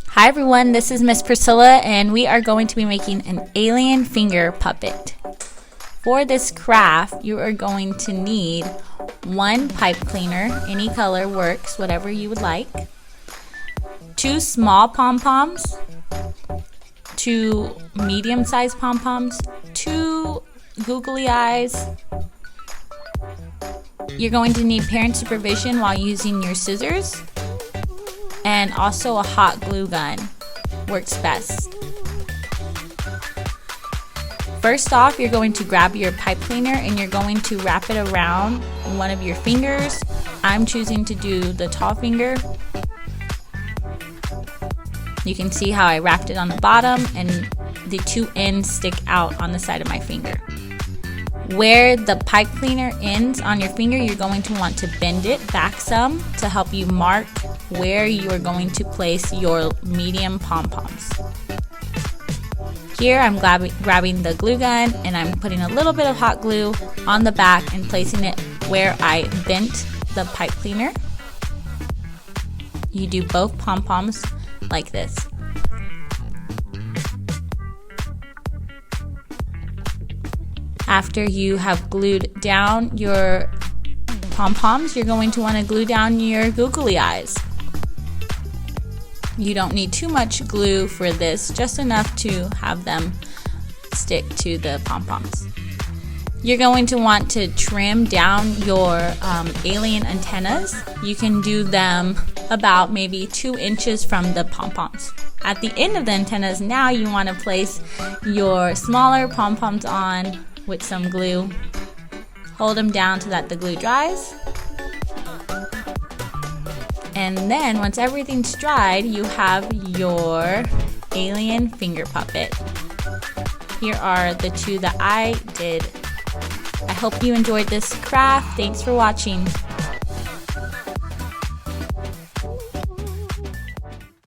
Hi everyone, this is Miss Priscilla and we are going to be making an alien finger puppet. For this craft, you are going to need one pipe cleaner, any color works, whatever you would like, 2 small pom-poms, 2 medium-sized pom-poms, 2 googly eyes. You're going to need parent supervision while using your scissors, and also a hot glue gun works best. First off, you're going to grab your pipe cleaner and you're going to wrap it around one of your fingers. I'm choosing to do the tall finger. You can see how I wrapped it on the bottom and the 2 ends stick out on the side of my finger. Where the pipe cleaner ends on your finger, you're going to want to bend it back some to help you mark where you are going to place your medium pom-poms. Here I'm grabbing the glue gun and I'm putting a little bit of hot glue on the back and placing it where I bent the pipe cleaner. You do both pom-poms like this. After you have glued down your pom-poms, you're going to want to glue down your googly eyes. You don't need too much glue for this, just enough to have them stick to the pom-poms. You're going to want to trim down your alien antennas. You can do them about maybe 2 inches from the pom-poms. At the end of the antennas, now you want to place your smaller pom-poms on with some glue. Hold them down so that the glue dries. And then once everything's dried, you have your alien finger puppet. Here are the 2 that I did. I hope you enjoyed this craft. Thanks for watching.